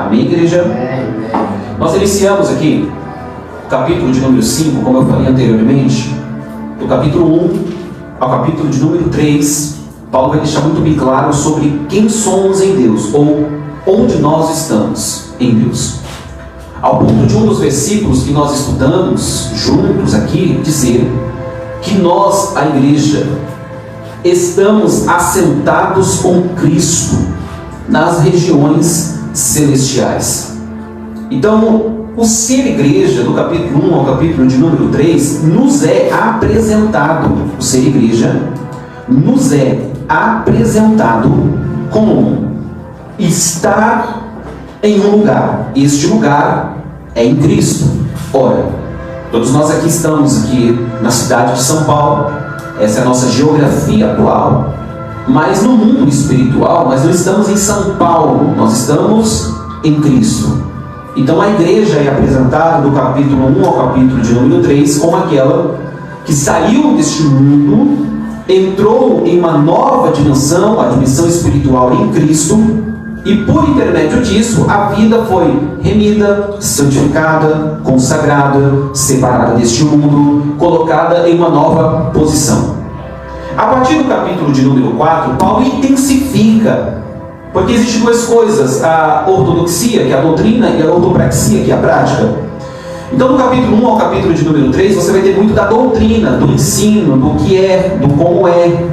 Amém, igreja? Nós iniciamos aqui o capítulo de número 5, como eu falei anteriormente, do capítulo 1 ao capítulo de número 3, Paulo vai deixar muito bem claro sobre quem somos em Deus, ou onde nós estamos em Deus. Ao ponto de um dos versículos que nós estudamos juntos aqui, dizer que nós, a igreja, estamos assentados com Cristo nas regiões celestiais. Então, o ser igreja, do capítulo 1 ao capítulo de número 3, nos é apresentado, o ser igreja nos é apresentado como estar em um lugar. Este lugar é em Cristo. Ora, todos nós aqui estamos aqui na cidade de São Paulo, essa é a nossa geografia atual, mas no mundo espiritual nós não estamos em São Paulo, nós estamos em Cristo. Então a igreja é apresentada do capítulo 1 ao capítulo de número 3 como aquela que saiu deste mundo, entrou em uma nova dimensão, a dimensão espiritual em Cristo, e por intermédio disso a vida foi remida, santificada, consagrada, separada deste mundo, colocada em uma nova posição. A partir do capítulo de número 4, Paulo intensifica, porque existem duas coisas: a ortodoxia, que é a doutrina, e a ortopraxia, que é a prática. Então, do capítulo 1 ao capítulo de número 3, você vai ter muito da doutrina, do ensino, do que é, do como é,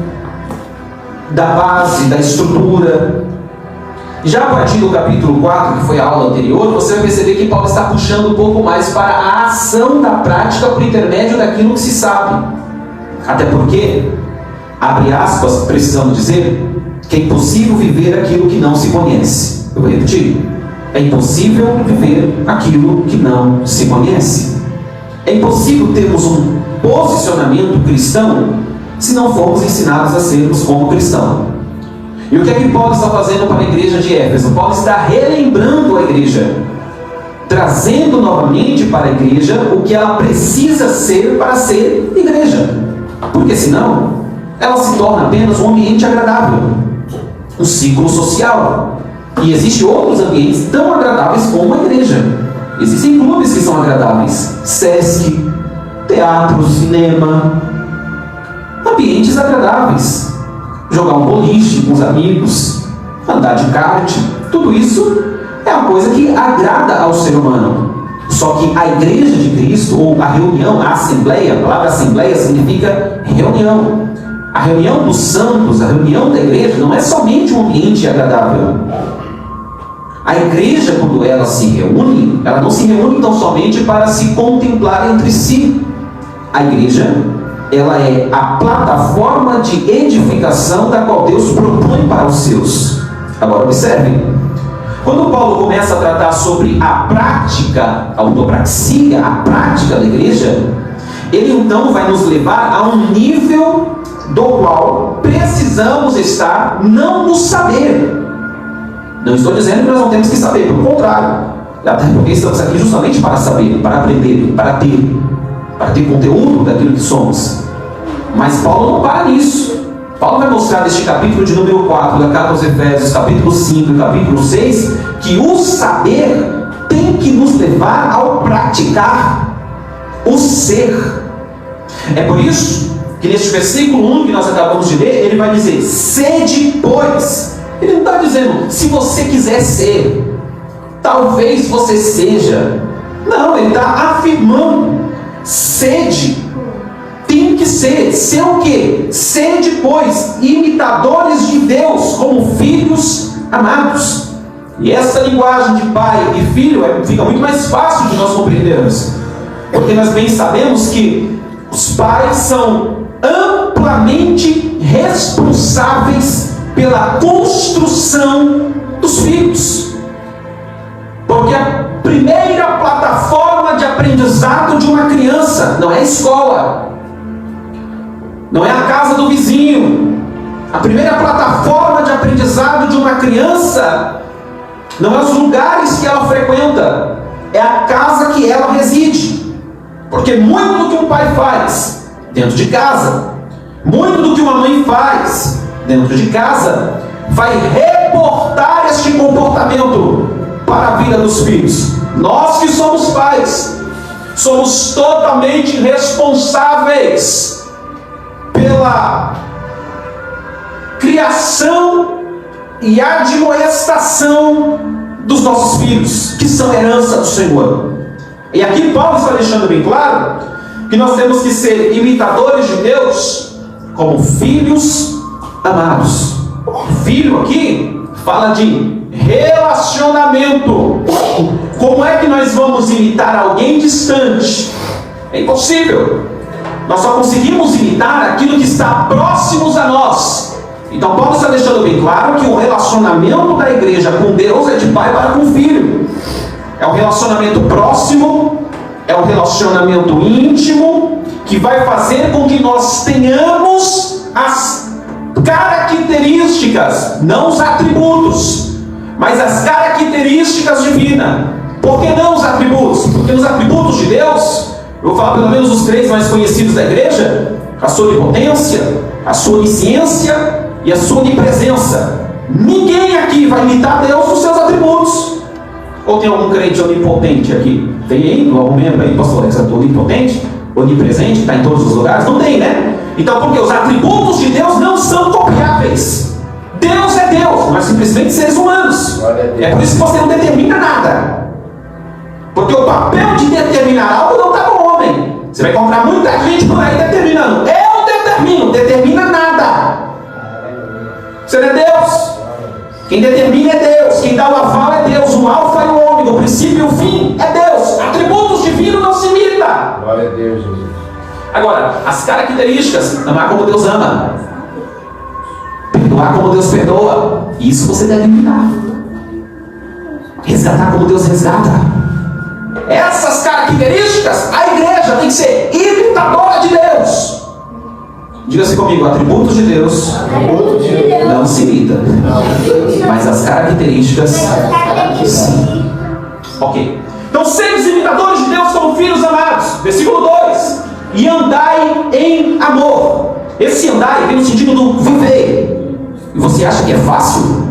da base, da estrutura. Já a partir do capítulo 4, que foi a aula anterior, você vai perceber que Paulo está puxando um pouco mais para a ação da prática por intermédio daquilo que se sabe. Até porque, abre aspas, precisamos dizer, que é impossível viver aquilo que não se conhece. Eu vou repetir. É impossível viver aquilo que não se conhece. É impossível termos um posicionamento cristão se não formos ensinados a sermos como cristão. E o que é que Paulo está fazendo para a igreja de Éfeso? Paulo está relembrando a igreja, trazendo novamente para a igreja o que ela precisa ser para ser igreja. Porque senão, ela se torna apenas um ambiente agradável, um ciclo social. E existem outros ambientes tão agradáveis como a igreja. Existem clubes que são agradáveis: Sesc, teatro, cinema, ambientes agradáveis. Jogar um boliche com os amigos, andar de kart, tudo isso é uma coisa que agrada ao ser humano. Só que a igreja de Cristo, ou a reunião, a assembleia, a palavra assembleia significa reunião. A reunião dos santos, a reunião da igreja, não é somente um ambiente agradável. A igreja, quando ela se reúne, ela não se reúne tão somente para se contemplar entre si. A igreja, ela é a plataforma de edificação da qual Deus propõe para os seus. Agora observe, quando Paulo começa a tratar sobre a prática, a ortopraxia, a prática da igreja, ele então vai nos levar a um nível do qual precisamos estar, não no saber. Não estou dizendo que nós não temos que saber, pelo contrário, até porque estamos aqui justamente para saber, para aprender, para ter conteúdo daquilo que somos. Mas Paulo não para nisso. Paulo vai mostrar neste capítulo de número 4 da carta aos Efésios, capítulo 5 e capítulo 6, que o saber tem que nos levar ao praticar, o ser. É por isso que neste versículo 1 que nós acabamos de ler, ele vai dizer: sede, pois. Ele não está dizendo, se você quiser ser, talvez você seja. Não, ele está afirmando, sede, tem que ser. Ser o quê? Sede, pois, imitadores de Deus, como filhos amados. E essa linguagem de pai e filho fica muito mais fácil de nós compreendermos, porque nós bem sabemos que os pais são amplamente responsáveis pela construção dos filhos. Porque a primeira plataforma de aprendizado de uma criança não é a escola, não é a casa do vizinho. A primeira plataforma de aprendizado de uma criança não é os lugares que ela frequenta, é a casa que ela reside. Porque muito do que um pai faz dentro de casa, muito do que uma mãe faz dentro de casa, vai reportar este comportamento para a vida dos filhos. Nós que somos pais, somos totalmente responsáveis pela criação e admoestação dos nossos filhos, que são herança do Senhor. E aqui Paulo está deixando bem claro que nós temos que ser imitadores de Deus como filhos amados. Filho aqui fala de relacionamento. Como é que nós vamos imitar alguém distante? É impossível. Nós só conseguimos imitar aquilo que está próximos a nós. Então Paulo está deixando bem claro que o relacionamento da igreja com Deus é de pai para com filho. É um relacionamento próximo, é um relacionamento íntimo, que vai fazer com que nós tenhamos as características, não os atributos, mas as características divinas. Por que não os atributos? Porque os atributos de Deus, eu vou falar pelo menos os 3 mais conhecidos da igreja: a sua onipotência, a sua onisciência e a sua onipresença. Ninguém aqui vai imitar Deus nos seus atributos. Ou tem algum crente onipotente aqui? Tem aí? Algum membro aí, pastor Alex, onipotente? Onipresente? Está em todos os lugares? Não tem, né? Então, porque os atributos de Deus não são copiáveis. Deus é Deus, nós simplesmente seres humanos. É por isso que você não determina nada. Porque o papel de determinar algo não está no homem. Você vai encontrar muita gente por aí determinando. Eu determino, determina nada. Você não é Deus. Quem determina é Deus. Quem dá o aval é Deus. O alfa e o ômega, o princípio e o fim é Deus. Atributos divinos não se imita. Glória a Deus, Jesus. Agora, as características: amar como Deus ama, perdoar como Deus perdoa. Isso você deve imitar. Resgatar como Deus resgata. Essas características, a igreja tem que ser imitadora de Deus. Diga-se comigo: atributos de Deus não se imita, mas as características sim. Ok. Então, seres imitadores de Deus como filhos amados. Versículo 2: e andai em amor. Esse andai vem no sentido do viver. E você acha que é fácil?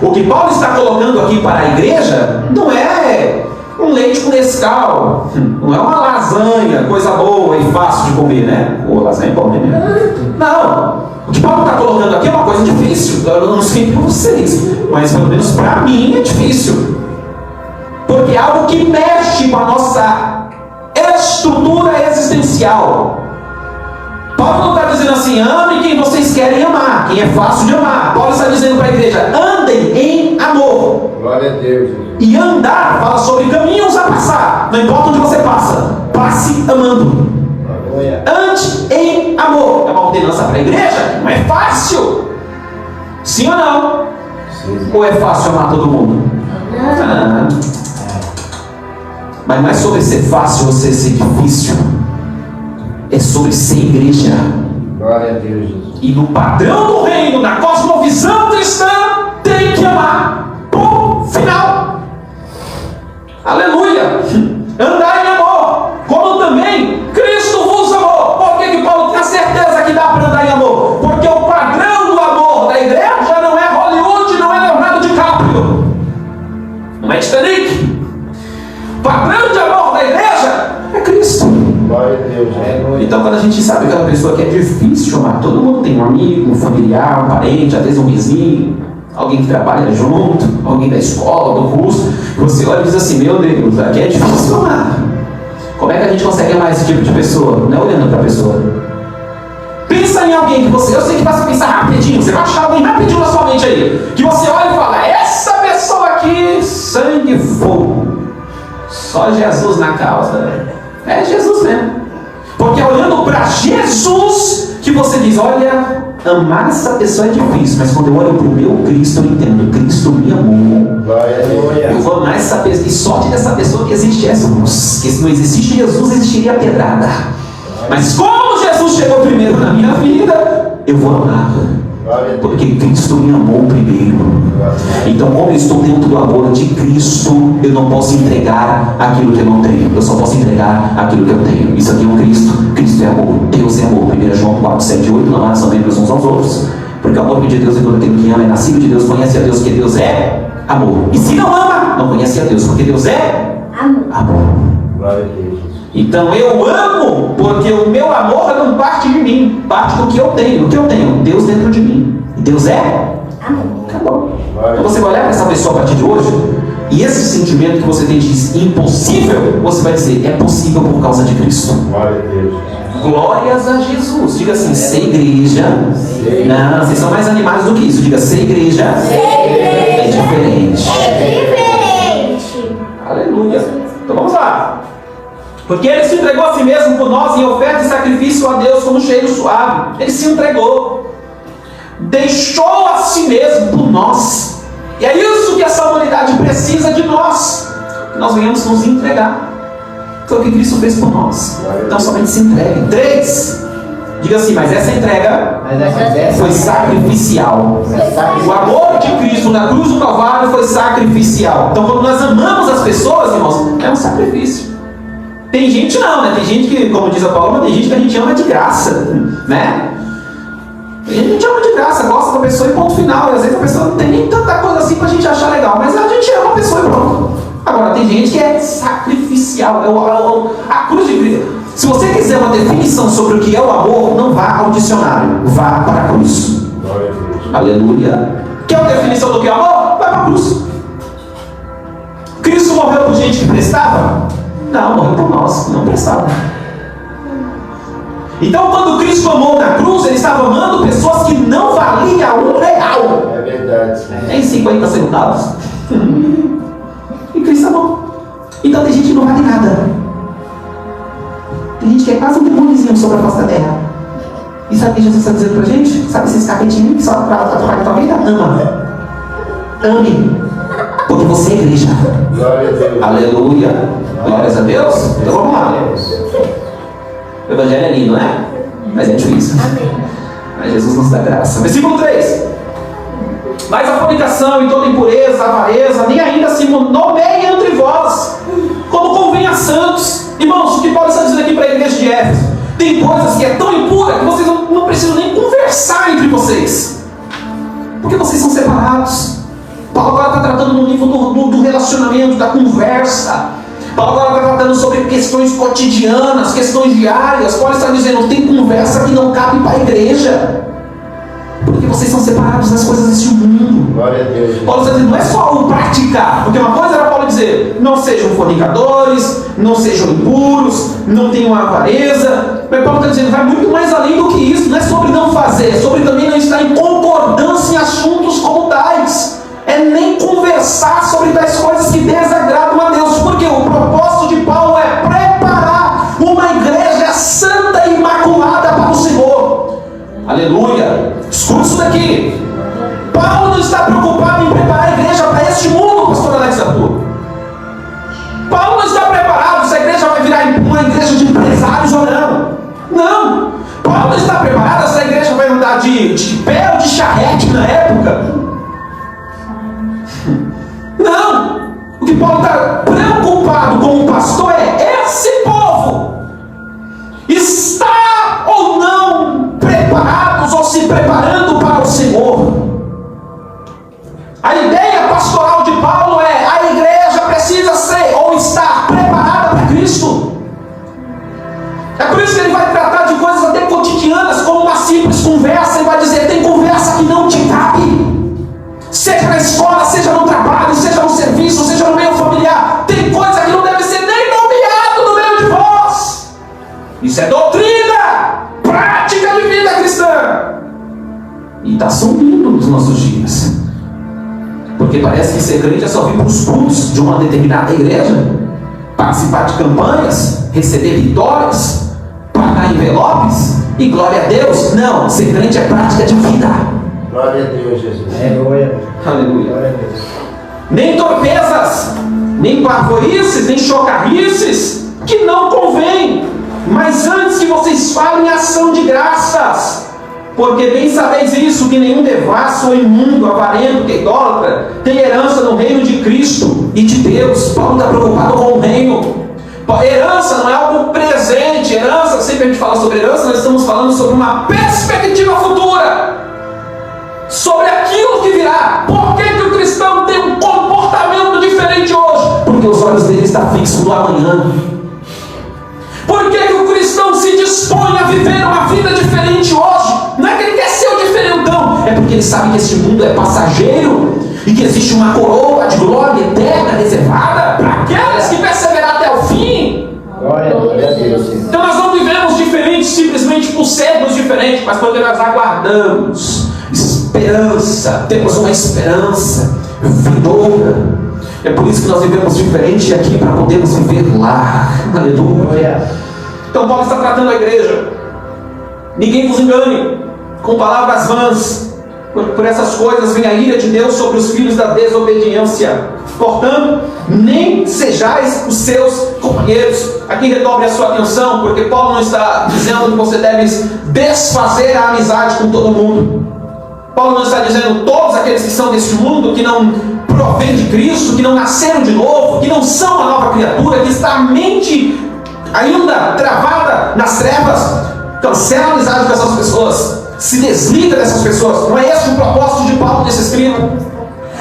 O que Paulo está colocando aqui para a igreja não é um leite com Nescau, não é uma lasanha, coisa boa e fácil de comer, né? Ou lasanha é bom, né? Não. O que Paulo está colocando aqui é uma coisa difícil. Eu não sei para vocês, mas pelo menos para mim é difícil. Porque é algo que mexe com a nossa estrutura existencial. Paulo não está dizendo assim: ame quem vocês querem amar, quem é fácil de amar. Paulo está dizendo para a igreja: andem em amor. Glória a Deus, Jesus. E andar fala sobre caminhos a passar. Não importa onde você passa, passe amando. Ande em amor. É uma ordenança para a igreja? Não é fácil. Sim ou não? Sim. Ou é fácil amar todo mundo? Ah. Mas não é sobre ser fácil ou ser difícil. É sobre ser igreja. Glória a Deus, Jesus. E no padrão do reino, na cosmovisão cristã, tem que amar. Ponto final. Aleluia. Andar em amor, como também Cristo vos amou. Por que Paulo tem a certeza que dá para andar em amor? Porque o padrão do amor da igreja não é Hollywood, não é Leonardo DiCaprio, não é Titanic. O padrão de amor da igreja é Cristo. Glória a Deus. Então, quando a gente sabe aquela pessoa que é difícil amar, todo mundo tem um amigo, um familiar, um parente, às vezes um vizinho, alguém que trabalha junto, alguém da escola, do curso, você olha e diz assim: meu Deus, aqui é difícil amar. Como é que a gente consegue amar esse tipo de pessoa? Não é olhando para a pessoa. Pensa em alguém que você, eu sei que você pensa rapidinho, você vai achar alguém rapidinho na sua mente aí, que você olha e fala: essa pessoa aqui, sangue e fogo, só Jesus na causa. É Jesus mesmo. Porque é olhando para Jesus que você diz: olha, amar essa pessoa é difícil, mas quando eu olho para o meu Cristo, eu entendo, Cristo me amou. Eu vou amar essa pessoa. E sorte dessa pessoa que existe Jesus. Porque se não existisse Jesus, existiria a pedrada. Mas como Jesus chegou primeiro na minha vida, eu vou amar. Porque Cristo me amou primeiro. Então, como eu estou dentro do amor de Cristo, eu não posso entregar aquilo que eu não tenho. Eu só posso entregar aquilo que eu tenho. Isso aqui é um Cristo. Cristo é amor. Deus é amor. 1 João 4, 7 e 8. Amados são membros uns aos outros. Porque o amor de Deus é todo aquele que ama, é nascido de Deus, conhece a Deus, que Deus é amor. E se não ama, não conhece a Deus, porque Deus é amor. Glória a Deus, Jesus. Então eu amo porque o meu amor não parte de mim, parte do que eu tenho. O que eu tenho? Deus dentro de mim. E Deus é amor. Acabou. Então você vai olhar para essa pessoa a partir de hoje, e esse sentimento que você tem de impossível, você vai dizer, é possível por causa de Cristo. Glória a Deus. Glórias a Jesus. Diga assim, ser igreja. Não, vocês são mais animados do que isso. Diga, ser igreja é diferente. Aleluia. Então vamos lá. Porque ele se entregou a si mesmo por nós em oferta e sacrifício a Deus como cheiro suave. Ele se entregou. Deixou a si mesmo por nós. E é isso que essa humanidade precisa de nós. Que nós venhamos nos entregar. Foi o que Cristo fez por nós. Então somente se entregue. 3. Diga assim, mas essa entrega foi sacrificial. O amor de Cristo na cruz do Calvário foi sacrificial. Então quando nós amamos as pessoas, irmãos, é um sacrifício. Tem gente não, né? Tem gente que, como diz a Paula, tem gente que a gente ama de graça, né? Tem gente que a gente ama de graça, gosta da pessoa e ponto final. E às vezes a pessoa não tem nem tanta coisa assim pra gente achar legal, mas a gente ama a pessoa e pronto. Agora, tem gente que é sacrificial, a cruz de Cristo. Se você quiser uma definição sobre o que é o amor, não vá ao dicionário, vá para a cruz. Aleluia. Quer uma definição do que é o amor? Vai para a cruz. Cristo morreu por gente que prestava? Não, morreu por nós, não prestava. Então, quando Cristo amou na cruz, ele estava amando pessoas que não valiam R$1. É verdade. Nem 50 centavos. E Cristo amou. Então tem gente que não vale nada. Tem gente que é quase um demôniozinho sobre a face da terra. E sabe o que Jesus está dizendo pra gente? Sabe esses capetinhos que só para atuar na tua vida? Ama. Ame. Porque você é igreja. Glória a Deus. Aleluia. Glórias a Deus. Então vamos lá. O evangelho é lindo, né? Mas é difícil. Mas Jesus nos dá graça. Versículo 3. Mas a fornicação e toda impureza, avareza, nem ainda se nomeia entre vós, como convém a santos. Irmãos, o que Paulo está dizendo aqui para a igreja de Éfeso? Tem coisas que é tão impura que vocês não precisam nem conversar entre vocês, porque vocês são separados. Paulo agora está tratando no nível do relacionamento, da conversa. Paulo agora está tratando sobre questões cotidianas, questões diárias. Paulo está dizendo, tem conversa que não cabe para a igreja, porque vocês são separados das coisas deste mundo. Glória a Deus. Paulo está dizendo, não é só o praticar, porque uma coisa era Paulo dizer, não sejam fornicadores, não sejam impuros, não tenham avareza. Mas Paulo está dizendo, vai muito mais além do que isso. Não é sobre não fazer, é sobre também não estar em concordância em assuntos como tais. É nem conversar sobre tais coisas que desagradam a Deus, porque o propósito de Paulo é preparar uma igreja santa e imaculada para o Senhor. Aleluia. Escute isso daqui. Paulo não está preocupado em preparar a igreja para este mundo, pastor Alex Arthur. Paulo não está preparado se a igreja vai virar uma igreja de empresários ou não. Não. Paulo não está preparado se a igreja vai andar de pé ou de charrete na época. Não. O que Paulo está preocupado como pastor é esse povo está ou não preparados ou se preparando para o Senhor. A ideia pastoral de Paulo é: a igreja precisa ser ou estar preparada para Cristo. É por isso que ele vai tratar de coisas até cotidianas, como uma simples conversa. Ele vai dizer: tem conversa que não te cabe, seja na escola, seja no trabalho, seja no serviço, seja no meio familiar. Tem coisa que não deve ser nem nomeado no meio de vós. Isso é doutrina, prática de vida cristã, e está sumindo nos nossos dias, porque parece que ser crente é só vir para os cultos de uma determinada igreja, participar de campanhas, receber vitórias, pagar envelopes e glória a Deus. Não, ser crente é prática de vida. Glória a Deus, Jesus. Aleluia. Glória a Deus. Nem torpezas, nem parvoíces, nem chocarrices, que não convém, mas antes que vocês falem ação de graças, porque bem sabeis isso, que nenhum devasso ou imundo, avarento, que idólatra, tem herança no reino de Cristo e de Deus. Paulo está preocupado com o reino. Herança não é algo presente. Herança, sempre a gente fala sobre herança, nós estamos falando sobre uma perspectiva futura. sobre aquilo que virá. Por que o cristão tem um comportamento diferente hoje? Porque os olhos dele estão fixos no amanhã. Por que o cristão se dispõe a viver uma vida diferente hoje? Não é que ele quer ser o diferentão, é porque ele sabe que este mundo é passageiro e que existe uma coroa de glória eterna reservada para aqueles que perseveraram até o fim. Glória a Deus. Então nós não vivemos diferentes simplesmente por sermos diferentes, mas porque nós aguardamos esperança, temos uma esperança vindoura. É por isso que nós vivemos diferente aqui, para podermos viver lá. Aleluia. Então Paulo está tratando a igreja. Ninguém vos engane com palavras vãs. Por essas coisas vem a ira de Deus sobre os filhos da desobediência. Portanto, nem sejais os seus companheiros. Aqui redobre a sua atenção, porque Paulo não está dizendo que você deve desfazer a amizade com todo mundo. Paulo não está dizendo todos aqueles que são deste mundo, que não provém de Cristo, que não nasceram de novo, que não são uma nova criatura, que está a mente ainda travada nas trevas. Cancela a amizade com essas pessoas, se desliga dessas pessoas. Não é esse o propósito de Paulo nesse escrito.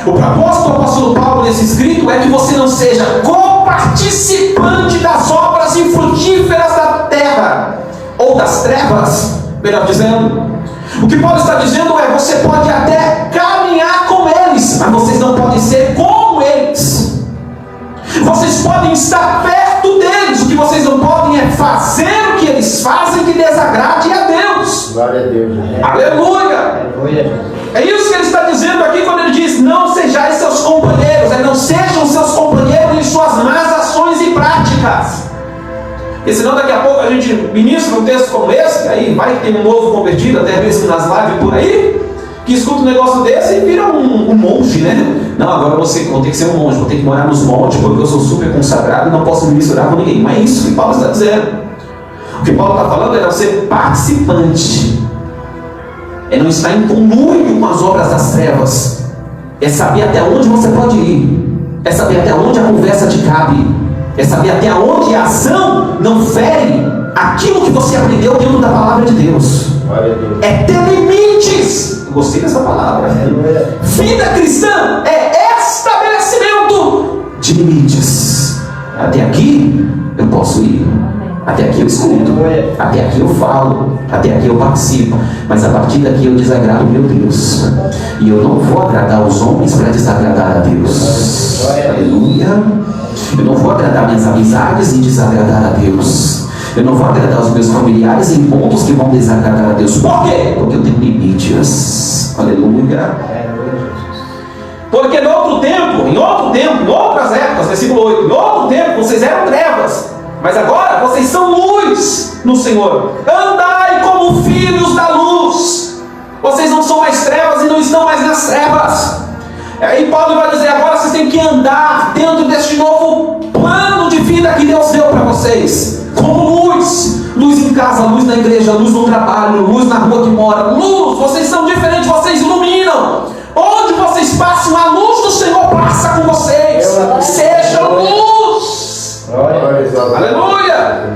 O propósito do apóstolo Paulo nesse escrito é que você não seja coparticipante das obras infrutíferas da terra, ou das trevas, melhor dizendo. O que Paulo está dizendo é: você pode até caminhar com eles, mas vocês não podem ser como eles. Vocês podem estar perto deles, o que vocês não podem é fazer o que eles fazem que desagrade a Deus. Glória a Deus. Aleluia. Aleluia. É isso que ele está dizendo aqui quando ele diz: não sejais seus companheiros. Não sejam seus companheiros em suas más ações e práticas. Porque senão daqui a pouco a gente ministra um texto como esse, aí vai que tem um novo convertido, até mesmo nas lives por aí, que escuta um negócio desse e vira um monge, né? Não, agora vou ter que ser um monge, vou ter que morar nos montes, porque eu sou super consagrado e não posso me misturar com ninguém. Não é isso que Paulo está dizendo. O que Paulo está falando é não ser participante, é não estar em conluio com as obras das trevas, é saber até onde você pode ir, é saber até onde a conversa te cabe, é saber até onde a ação não fere aquilo que você aprendeu dentro da palavra de Deus. É ter limites. Eu gostei dessa palavra. Vida cristã é estabelecimento de limites. Até aqui eu posso ir, até aqui eu escuto, até aqui eu falo, até aqui eu participo, mas a partir daqui eu desagrado meu Deus, e eu não vou agradar os homens para desagradar a Deus. Aleluia. Eu não vou agradar minhas amizades e desagradar a Deus. Eu não vou agradar os meus familiares em pontos que vão desagradar a Deus. Por quê? Porque eu tenho limites. Aleluia. Porque em outro tempo, em outras épocas, versículo 8, em outro tempo vocês eram trevas, mas agora vocês são luz no Senhor. Andai como filhos da luz. Vocês não são mais trevas e não estão mais nas trevas. Aí Paulo vai dizer: agora vocês têm que andar dentro deste novo plano de vida que Deus deu para vocês, como luz. Luz em casa, luz na igreja, luz no trabalho, luz na rua que mora. Luz, vocês são diferentes, vocês iluminam. Onde vocês passam, a luz do Senhor passa com vocês. Sejam luz. Aleluia.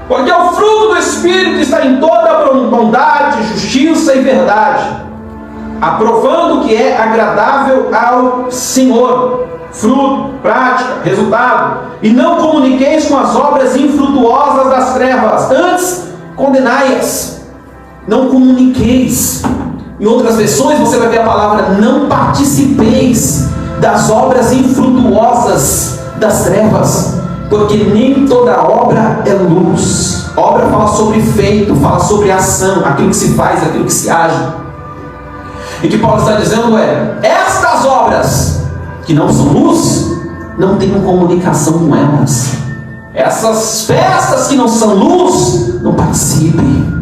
Porque o fruto do Espírito está em toda bondade, justiça e verdade, aprovando o que é agradável ao Senhor. Fruto, prática, resultado. E não comuniqueis com as obras infrutuosas das trevas, antes condenai-as. Não comuniqueis. Em outras versões você vai ver a palavra: não participeis das obras infrutuosas das trevas, porque nem toda obra é luz. Obra fala sobre feito, fala sobre ação, aquilo que se faz, aquilo que se age. E o que Paulo está dizendo é: estas obras que não são luz, não tenham comunicação com elas. Essas festas que não são luz, não participem.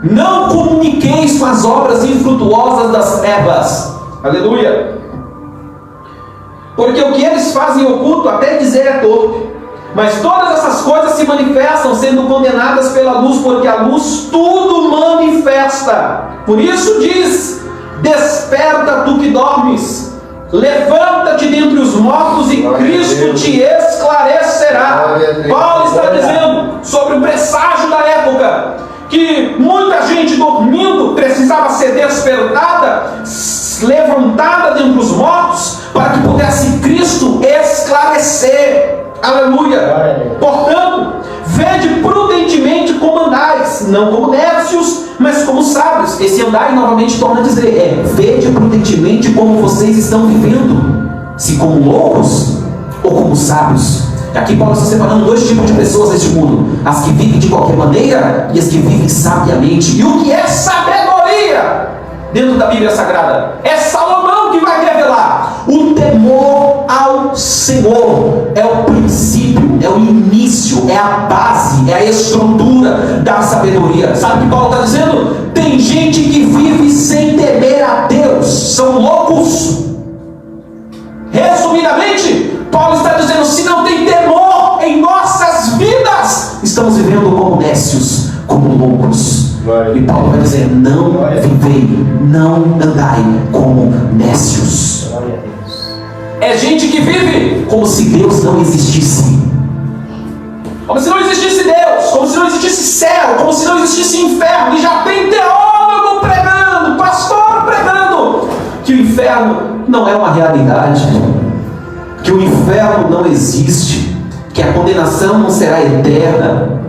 Não comuniqueis com as obras infrutuosas das trevas. Aleluia. Porque o que eles fazem oculto, até dizer é torpe. Mas todas essas coisas se manifestam, sendo condenadas pela luz, porque a luz tudo manifesta. Por isso diz: desperta tu que dormes, levanta-te dentre os mortos e Cristo te esclarecerá. Paulo está dizendo sobre o presságio da época, que muita gente dormindo precisava ser despertada, levantada dentre os mortos, para que pudesse Cristo esclarecer. Aleluia! Portanto, vede prudentemente como andais, não como necios, mas como sábios. Esse andai novamente torna a dizer, vede prudentemente como vocês estão vivendo, se como loucos ou como sábios. Aqui Paulo está separando dois tipos de pessoas neste mundo: as que vivem de qualquer maneira e as que vivem sabiamente. E o que é sabedoria dentro da Bíblia Sagrada? É Salomão que vai revelar. O temor ao Senhor é o princípio, é o início, é a base, é a estrutura da sabedoria. Sabe o que Paulo está dizendo? Tem gente que vive sem temer a Deus, são loucos. Resumidamente, Paulo está dizendo: se não tem temor em nossas vidas, estamos vivendo como nécios, como loucos. E Paulo vai dizer: não vivei, não andai como nécios. É gente que vive como se Deus não existisse, como se não existisse Deus, como se não existisse céu, como se não existisse inferno. E já tem teólogo pregando, pastor pregando que o inferno não é uma realidade, que o inferno não existe, que a condenação não será eterna.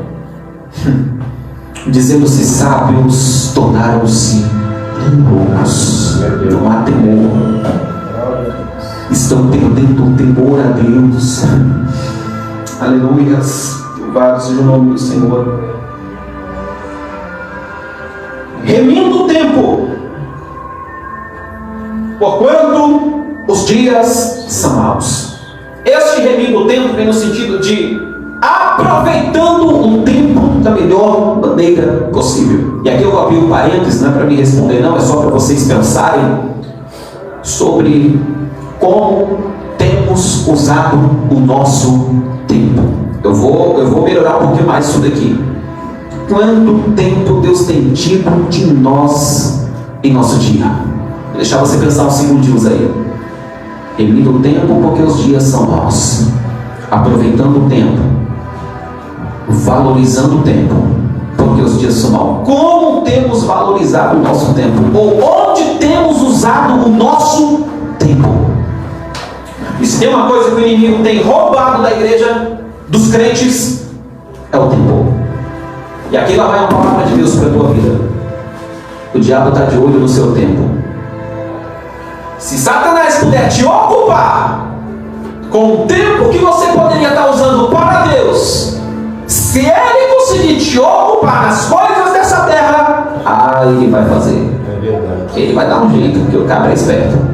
Dizendo-se sábios, tornaram-se loucos. Não há temor. Estão perdendo o temor a Deus. Aleluias. Louvado seja o nome do Senhor. Remindo o tempo, porquanto os dias são maus. Este remindo o tempo vem no sentido de aproveitando um tempo da melhor maneira possível. E aqui eu vou abrir um parênteses, não é para me responder não, é só para vocês pensarem sobre como temos usado o nosso tempo. Eu vou melhorar um pouquinho mais isso daqui. Quanto tempo Deus tem tido de nós em nosso dia? Vou deixar você pensar uns segundinhos aí. Remindo o tempo porque os dias são maus. Aproveitando o tempo, valorizando o tempo porque os dias são maus. Como temos valorizado o nosso tempo? Ou onde temos usado o nosso tempo? E se tem uma coisa que o inimigo tem roubado da igreja, dos crentes, é o tempo. E aqui lá vai uma palavra de Deus para a tua vida. O diabo está de olho no seu tempo. Se Satanás puder te ocupar com o tempo que você poderia estar usando para Deus, se ele conseguir te ocupar nas coisas dessa terra, ele vai fazer. Ele vai dar um jeito, porque o cabra é esperto.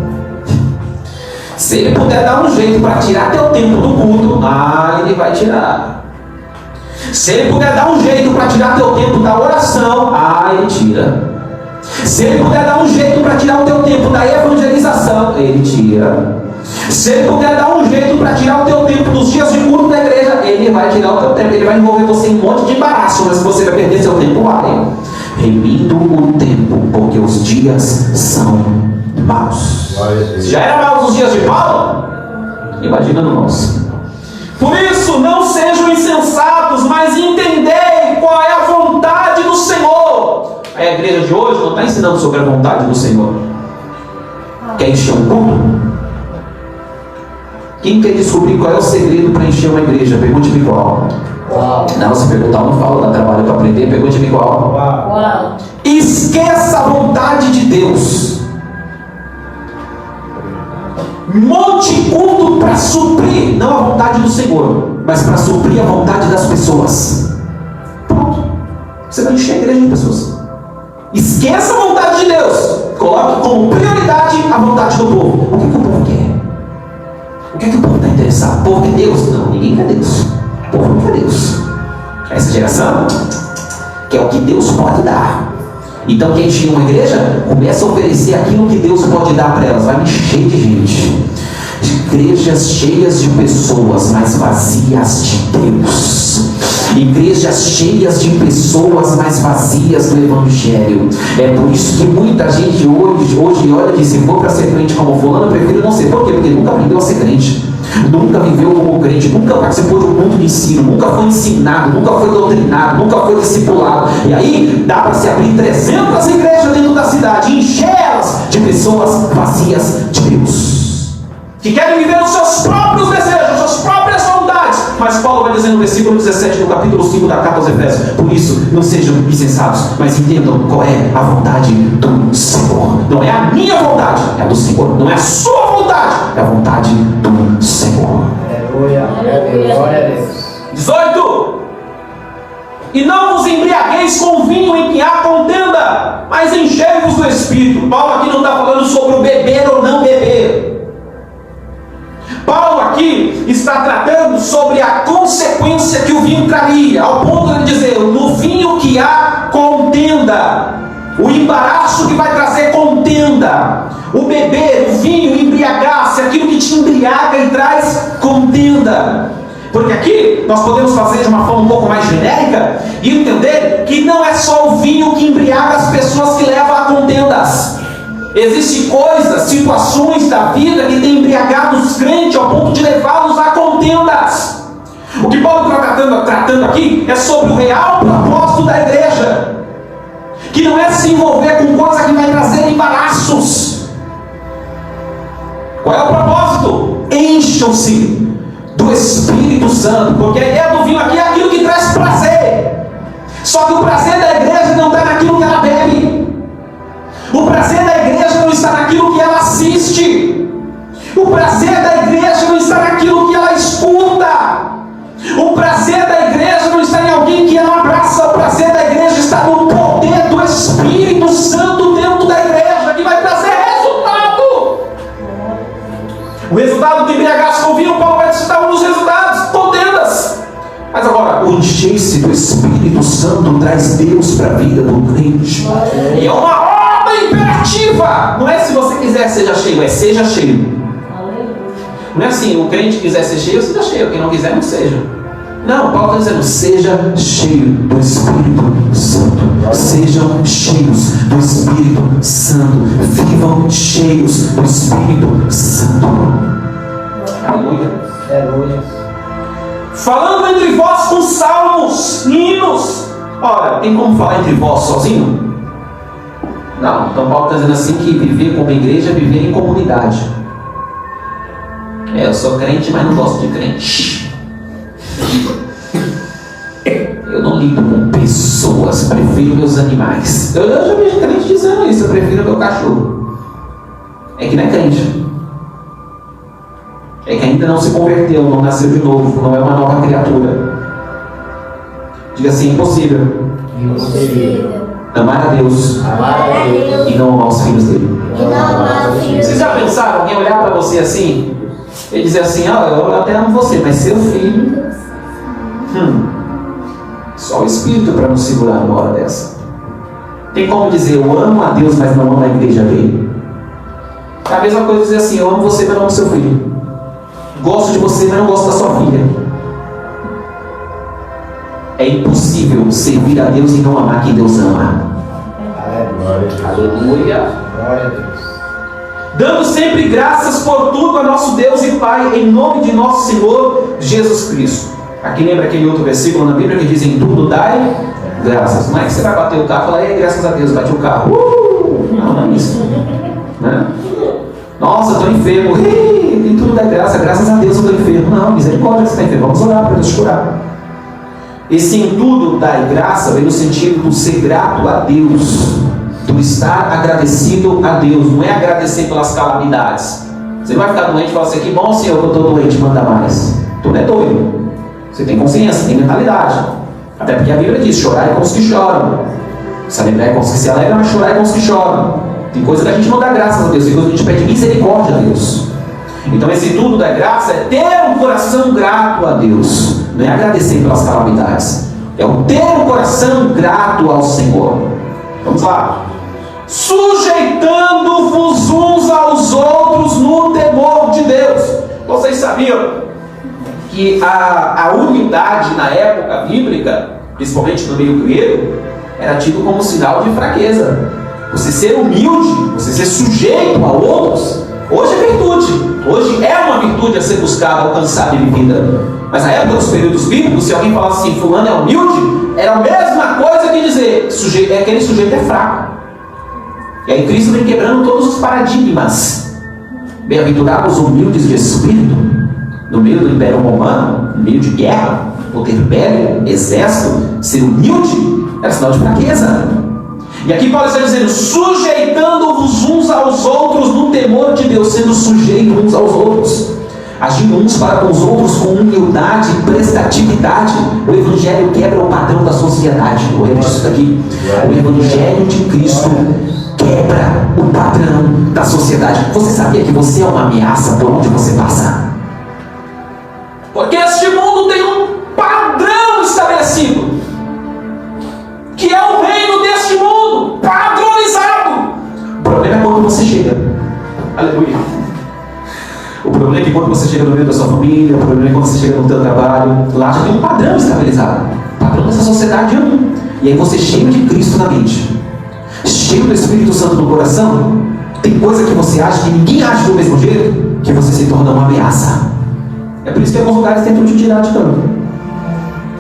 Se ele puder dar um jeito para tirar teu tempo do culto, ele vai tirar. Se ele puder dar um jeito para tirar teu tempo da oração, ele tira. Se ele puder dar um jeito para tirar o teu tempo da evangelização, ele tira. Se ele puder dar um jeito para tirar o teu tempo dos dias de culto da igreja, ele vai tirar o teu tempo. Ele vai envolver você em um monte de embaraço, mas você vai perder seu tempo, remindo o tempo, porque os dias são maus. Se já era maus os dias de Paulo, imagina no nosso. Por isso, não sejam insensatos, mas entendei qual é a vontade do Senhor. A igreja de hoje não está ensinando sobre a vontade do Senhor. Quer encher um culto? Quem quer descobrir qual é o segredo para encher uma igreja? Pergunte-me qual. Não, se perguntar, eu não falo, dá trabalho para aprender. Pergunte-me qual. Esqueça a vontade de Deus. Monte culto para suprir, não a vontade do Senhor, mas para suprir a vontade das pessoas. Pronto. Você vai encher a igreja de pessoas. Esqueça a vontade de Deus. Coloque como prioridade a vontade do povo. O que o povo quer? O que o povo está interessado? O povo quer Deus? Não, ninguém quer Deus. O povo não quer Deus. Essa geração quer o que Deus pode dar. Então quem tinha uma igreja começa a oferecer aquilo que Deus pode dar para elas. Vai me encher de gente. Igrejas cheias de pessoas, mas vazias de Deus. Igrejas cheias de pessoas, mas vazias do Evangelho. É por isso que muita gente hoje olha e diz: se for para ser crente como fulano, eu prefiro não ser. Por quê? Porque nunca aprendeu a ser crente. nunca viveu como crente, nunca participou de um culto de ensino, nunca foi ensinado, nunca foi doutrinado, nunca foi discipulado. E aí dá para se abrir 300 igrejas dentro da cidade, encher-las de pessoas vazias de Deus, que querem viver os seus próprios desejos, suas próprias vontades. Mas Paulo vai dizer no versículo 17 do capítulo 5 da carta aos Efésios: por isso, não sejam insensatos, mas entendam qual é a vontade do Senhor. Não é a minha vontade, é a do Senhor. Não é a sua vontade, é a vontade do Senhor. Aleluia, glória a Deus. 18. E não vos embriagueis com vinho em que há contenda, mas enchei-vos do Espírito. Paulo aqui não está falando sobre o beber ou não beber. Paulo aqui está tratando sobre a consequência que o vinho traria, ao ponto de dizer: no vinho que há contenda, o embaraço que vai trazer contenda, o beber, o vinho, embriagar-se, aquilo que te embriaga e traz contenda. Porque aqui nós podemos fazer de uma forma um pouco mais genérica e entender que não é só o vinho que embriaga as pessoas que levam a contendas. Existem coisas, situações da vida que têm embriagado os crentes ao ponto de levá-los a contendas. O que Paulo está tratando aqui é sobre o real propósito da igreja, que não é se envolver com coisa que vai trazer embaraços. Qual é o propósito? Encham-se do Espírito Santo, porque a ideia do vinho aqui é aquilo que traz prazer. Só que o prazer da igreja não está naquilo que ela bebe. O prazer da igreja não está naquilo que ela assiste. O prazer da igreja não está naquilo que ela escuta. O prazer da igreja não está em alguém que ela abraça. O prazer da igreja está no poder do Espírito Santo dentro da igreja, que vai trazer resultado. O resultado do embriagar-se com vinho, Paulo vai citar um dos resultados: contendas. Mas agora, o encher-se do Espírito Santo traz Deus para a vida do crente. E é uma ordem imperativa. Não é se você quiser seja cheio, é seja cheio. Não é assim: o crente quiser ser cheio, seja cheio. Quem não quiser, não seja. Não, Paulo está dizendo: seja cheio do Espírito Santo. Sejam cheios do Espírito Santo. Vivam cheios do Espírito Santo. Aleluia. Aleluia. Falando entre vós com salmos, hinos. Ora, tem como falar entre vós sozinho? Não. Então Paulo está dizendo assim que viver como igreja é viver em comunidade. Eu sou crente, mas não gosto de crente. Eu não lido com pessoas, prefiro meus animais. Eu já vejo crente dizendo isso: eu prefiro meu cachorro. É que não é crente. É que ainda não se converteu, não nasceu de novo, não é uma nova criatura. Diga assim: impossível. Amar a Deus e não amar os filhos dele. Vocês já pensaram alguém olhar para você assim e dizer assim: eu até amo você, mas seu filho, só o Espírito para nos segurar numa hora dessa. Tem como dizer: eu amo a Deus, mas não amo a igreja dele? É a mesma coisa dizer assim: eu amo você, mas não amo seu filho. Gosto de você, mas não gosto da sua filha. É impossível servir a Deus e não amar quem Deus ama. Aleluia. Glória a Deus. Dando sempre graças por tudo a nosso Deus e Pai, em nome de nosso Senhor Jesus Cristo. Aqui lembra aquele outro versículo na Bíblia que diz: em tudo dai graças. Não é que você vai bater o carro e falar: ei, graças a Deus, bati o carro. Não é isso. Né? Nossa, estou enfermo. Em tudo dai graças a Deus eu estou enfermo. Não, misericórdia, você está enfermo. Vamos orar para Deus te curar. Esse em tudo dai graça vem no sentido do ser grato a Deus, do estar agradecido a Deus. Não é agradecer pelas calamidades. Você não vai ficar doente e falar assim: que bom, Senhor, que eu estou doente, manda mais. Tu não é doido. Você tem consciência, tem mentalidade. Até porque a Bíblia diz: chorai com os que choram. Se alegrar com os que se alegram, mas chorai com os que choram. Tem coisa que a gente não dá graças a Deus, tem coisa que a gente pede misericórdia a Deus. Então esse tudo da graça é ter um coração grato a Deus. Não é agradecer pelas calamidades, é o ter um coração grato ao Senhor. Vamos lá. Sujeitando-vos uns aos outros no temor de Deus. Vocês sabiam que a unidade na época bíblica, principalmente no meio grego, era tido como sinal de fraqueza. Você ser humilde, você ser sujeito a outros, hoje é virtude. Hoje é uma virtude a ser buscada, alcançada e vivida. Mas na época dos períodos bíblicos, se alguém falasse assim, fulano é humilde, era a mesma coisa que dizer, aquele sujeito é fraco. E aí Cristo vem quebrando todos os paradigmas. Bem-aventurados os humildes de espírito, no meio do Império Romano, no meio de guerra, poder bélico, exército, ser humilde era sinal de fraqueza. E aqui Paulo está dizendo, sujeitando-vos uns aos outros no temor de Deus, sendo sujeitos uns aos outros, agindo uns para com os outros com humildade e prestatividade. O Evangelho quebra o padrão da sociedade. Eu repito isso aqui. O Evangelho de Cristo quebra o padrão da sociedade. Você sabia que você é uma ameaça por onde você passa? Porque este mundo tem um padrão estabelecido, que é o reino deste mundo, padronizado. O problema é quando você chega. Aleluia. O problema é que quando você chega no meio da sua família, o problema é quando você chega no seu trabalho, lá já tem um padrão estabelecido. O padrão dessa sociedade é um. E aí você cheio de Cristo na mente, cheio do Espírito Santo no coração, tem coisa que você acha que ninguém age do mesmo jeito, que você se torna uma ameaça. É por isso que alguns lugares tentam te tirar de campo.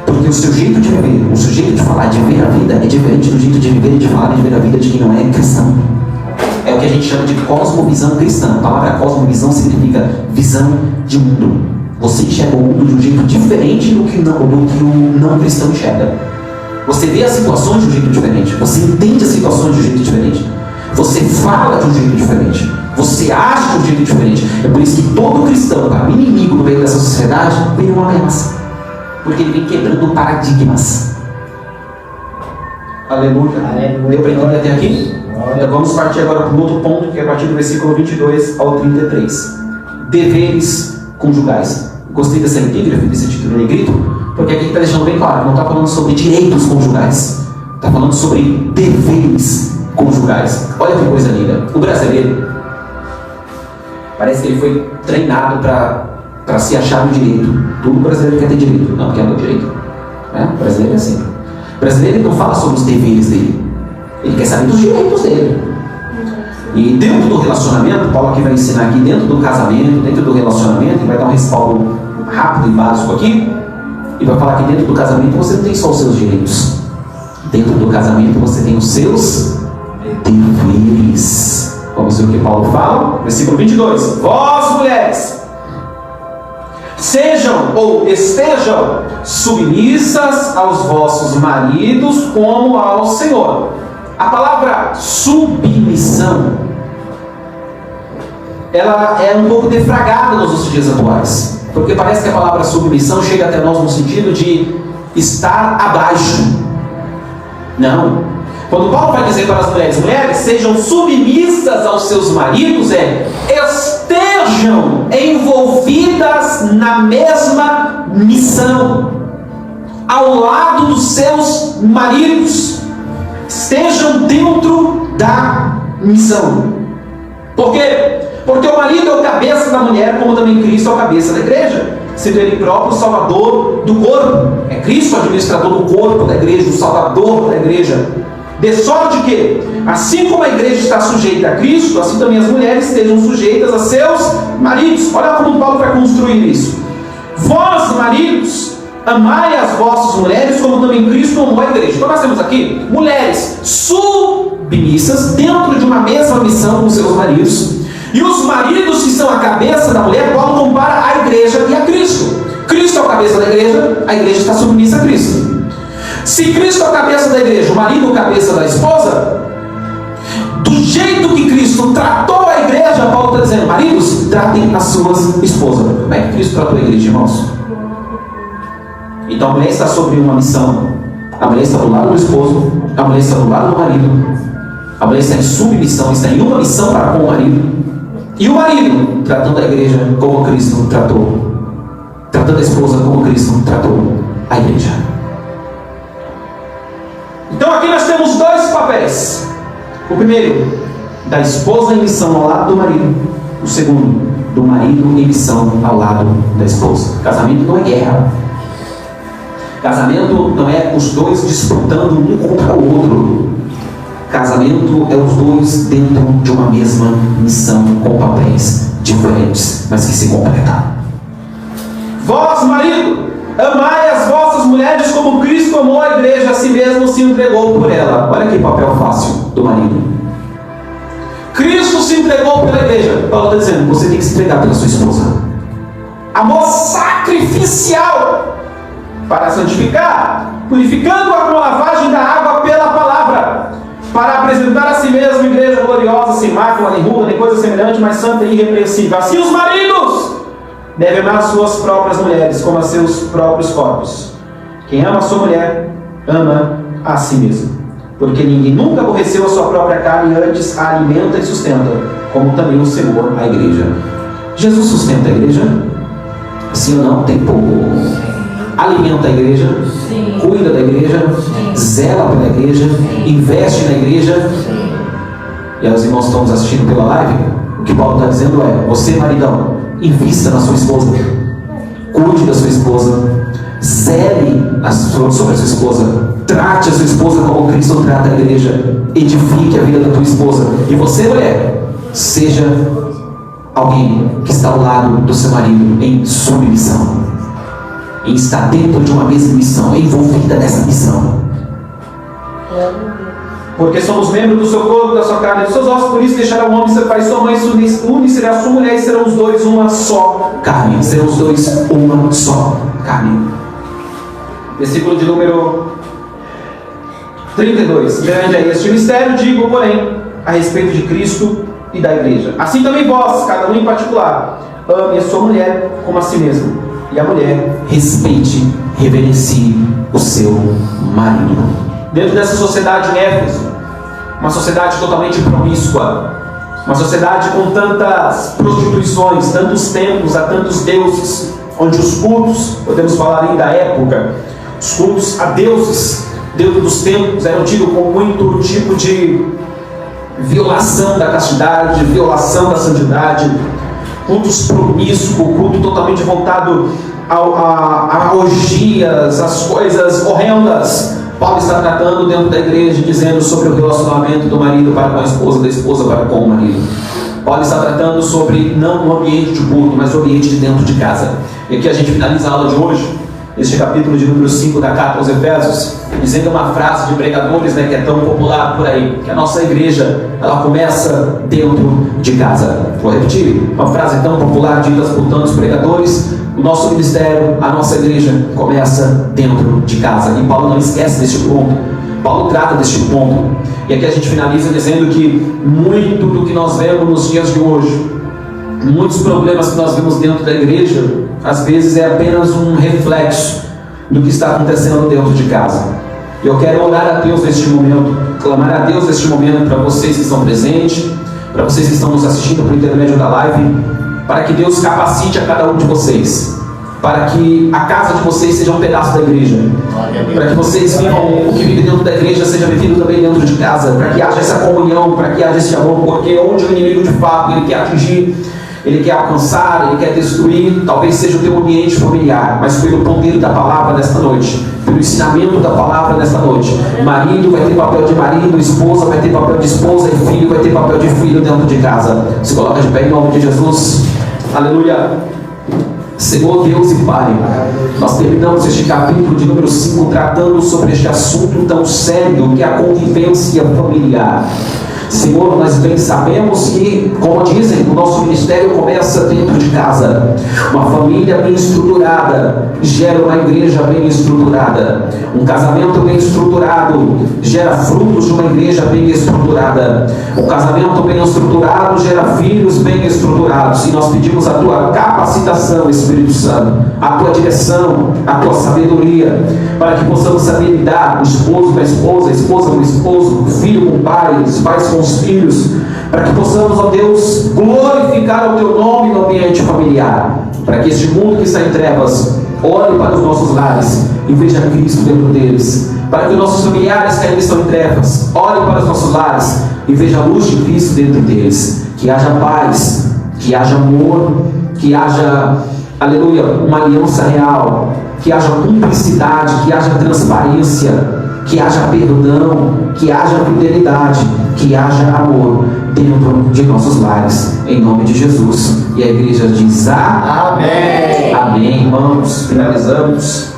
Porque o seu jeito de viver, o seu jeito de falar, de ver a vida, é diferente do jeito de viver e de falar e de ver a vida de quem não é cristão. É o que a gente chama de cosmovisão cristã. A palavra cosmovisão significa visão de mundo. Você enxerga o mundo de um jeito diferente do que o não cristão enxerga. Você vê as situações de um jeito diferente. Você entende as situações de um jeito diferente. Você fala de um jeito diferente. Você age de um jeito diferente. É por isso que todo cristão, para mim, inimigo no meio dessa sociedade, vem uma ameaça. Porque ele vem quebrando paradigmas. Aleluia. Deu para entender até aqui? Então vamos partir agora para um outro ponto, que é a partir do versículo 22 ao 33. Deveres conjugais. Gostei dessa epígrafe, desse título em negrito, porque aqui está deixando bem claro, não está falando sobre direitos conjugais, está falando sobre deveres conjugais. Olha que coisa linda. O brasileiro, parece que ele foi treinado para se achar no direito. Todo brasileiro quer ter direito, não quer ter direito. O brasileiro é assim. O brasileiro não fala sobre os deveres dele, ele quer saber dos direitos dele. E dentro do relacionamento, Paulo aqui vai ensinar aqui, dentro do casamento, dentro do relacionamento, e vai dar um respaldo rápido e básico aqui, e vai falar que dentro do casamento você não tem só os seus direitos. Dentro do casamento você tem os seus deveres. Vamos ver o que Paulo fala? Versículo 22. Vós, mulheres, sejam ou estejam submissas aos vossos maridos como ao Senhor. A palavra submissão, ela é um pouco defragada nos nossos dias atuais, porque parece que a palavra submissão chega até nós no sentido de estar abaixo. Não. Quando Paulo vai dizer para as mulheres, sejam submissas aos seus maridos, estejam envolvidas na mesma missão, ao lado dos seus maridos, estejam dentro da missão. Por quê? Porque o marido é o cabeça da mulher, como também Cristo é o cabeça da igreja, sendo ele próprio o salvador do corpo. É Cristo o administrador do corpo da igreja, o salvador da igreja. De sorte que, assim como a igreja está sujeita a Cristo, assim também as mulheres estejam sujeitas a seus maridos. Olha como Paulo vai construir isso. Vós, maridos, amai as vossas mulheres, como também Cristo amou a igreja. Então nós temos aqui mulheres submissas dentro de uma mesma missão com seus maridos. E os maridos que são a cabeça da mulher, Paulo compara a igreja e a Cristo. Cristo é o cabeça da igreja, a igreja está submissa a Cristo. Se Cristo é a cabeça da igreja, o marido é a cabeça da esposa, do jeito que Cristo tratou a igreja, Paulo está dizendo, maridos, tratem as suas esposas. Como é que Cristo tratou a igreja, irmãos? Então a mulher está sobre uma missão, a mulher está do lado do esposo, a mulher está do lado do marido, a mulher está em submissão, está em uma missão para com o marido, e o marido tratando a igreja como Cristo tratou, tratando a esposa como Cristo tratou a igreja. Então aqui nós temos dois papéis. O primeiro, da esposa em missão ao lado do marido. O segundo, do marido em missão ao lado da esposa. Casamento não é guerra. Casamento não é os dois disputando um contra o outro. Casamento é os dois dentro de uma mesma missão, com papéis diferentes, mas que se completam. Vós, marido, amai as vossas mulheres como Cristo amou a igreja, a si mesmo se entregou por ela. Olha que papel fácil do marido. Cristo se entregou pela igreja. Paulo está dizendo, você tem que se entregar pela sua esposa. Amor sacrificial para santificar, purificando-a com a lavagem da água pela palavra, para apresentar a si mesmo igreja gloriosa, sem mácula, nem ruga, nem coisa semelhante, mas santa e irrepreensível. Assim os maridos devem amar as suas próprias mulheres como a seus próprios corpos. Quem ama a sua mulher, ama a si mesmo. Porque ninguém nunca aborreceu a sua própria carne, antes a alimenta e sustenta, como também o Senhor a igreja. Jesus sustenta a igreja? Sim ou não? Tem pouco. Alimenta a igreja, sim. Cuida da igreja, sim. Zela pela igreja, sim. Investe na igreja. Sim. E aí os irmãos que estão nos assistindo pela live, o que Paulo está dizendo é, você maridão, invista na sua esposa, cuide da sua esposa, zele sobre a sua esposa, trate a sua esposa como Cristo trata a igreja, edifique a vida da tua esposa. E você, mulher, seja alguém que está ao lado do seu marido em submissão, em estar dentro de uma mesma missão, envolvida nessa missão. Porque somos membros do seu corpo, da sua carne, dos seus ossos, por isso deixará o homem seu pai e sua mãe, une-se a sua mulher, e serão os dois uma só carne. Serão os dois uma só carne. Versículo de número 32. Grande é este mistério, digo, porém, a respeito de Cristo e da igreja. Assim também vós, cada um em particular, ame a sua mulher como a si mesmo. E a mulher respeite, reverencie o seu marido. Dentro dessa sociedade em Éfeso, uma sociedade totalmente promíscua, uma sociedade com tantas prostituições, tantos templos a tantos deuses, onde os cultos, podemos falar ainda da época, os cultos a deuses dentro dos templos eram tidos com muito tipo de violação da castidade, violação da santidade, cultos promíscuos, culto totalmente voltado a orgias, as coisas horrendas. Paulo está tratando dentro da igreja, dizendo sobre o relacionamento do marido para com a esposa, da esposa para com o marido. Paulo está tratando sobre não o ambiente de culto, mas o ambiente de dentro de casa. E aqui a gente finaliza a aula de hoje, este capítulo de número 5 da carta aos Efésios, dizendo uma frase de pregadores, que é tão popular por aí, que a nossa igreja, ela começa dentro de casa. Vou repetir, uma frase tão popular dita por tantos pregadores: o nosso ministério, a nossa igreja começa dentro de casa. E Paulo não esquece deste ponto, Paulo trata deste ponto. E aqui a gente finaliza dizendo que muito do que nós vemos nos dias de hoje, muitos problemas que nós vemos dentro da igreja, às vezes é apenas um reflexo do que está acontecendo dentro de casa. Eu quero orar a Deus neste momento, clamar a Deus neste momento para vocês que estão presentes, para vocês que estão nos assistindo por intermédio da live, para que Deus capacite a cada um de vocês, para que a casa de vocês seja um pedaço da igreja, para que vocês vivam o que vive dentro da igreja seja vivido também dentro de casa, para que haja essa comunhão, para que haja esse amor, porque onde o inimigo de fato ele quer atingir, ele quer alcançar, ele quer destruir, talvez seja o teu ambiente familiar, mas pelo poder da palavra nesta noite, pelo ensinamento da palavra nesta noite, marido vai ter papel de marido, esposa vai ter papel de esposa, e filho vai ter papel de filho dentro de casa. Se coloca de pé em nome de Jesus. Aleluia. Senhor Deus e Pai, nós terminamos este capítulo de número 5 tratando sobre este assunto tão sério que é a convivência familiar. Senhor, nós bem sabemos que, como dizem, o nosso ministério começa dentro de casa. Uma família bem estruturada gera uma igreja bem estruturada. Um casamento bem estruturado gera frutos de uma igreja bem estruturada. Um casamento bem estruturado gera filhos bem estruturados. E nós pedimos a Tua capacitação, Espírito Santo, a Tua direção, a Tua sabedoria, para que possamos saber lidar, o esposo com a esposa com o esposo, o filho com o pai, os pais com os filhos, para que possamos, ó Deus, glorificar o Teu nome no ambiente familiar, para que este mundo que está em trevas olhe para os nossos lares e veja Cristo dentro deles, para que os nossos familiares que ainda estão em trevas olhem para os nossos lares e veja a luz de Cristo dentro deles, que haja paz, que haja amor, que haja, aleluia, uma aliança real, que haja cumplicidade, que haja transparência, que haja perdão, que haja fidelidade, que haja amor dentro de nossos lares, em nome de Jesus. E a igreja diz Amém. Amém, irmãos. Finalizamos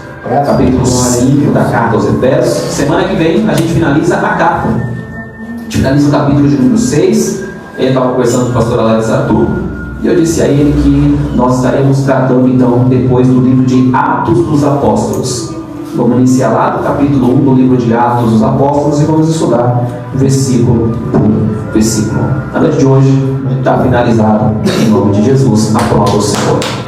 capítulo 5 da carta aos Efésios. Semana que vem a gente finaliza a carta. A gente finaliza o capítulo de número 6. Ele estava conversando com o pastor Alex Arthur, e eu disse a ele que nós estaremos tratando então depois do livro de Atos dos Apóstolos. Vamos iniciar lá do capítulo 1 do livro de Atos dos Apóstolos e vamos estudar versículo por versículo. A noite de hoje está finalizada em nome de Jesus. Aplauda o Senhor.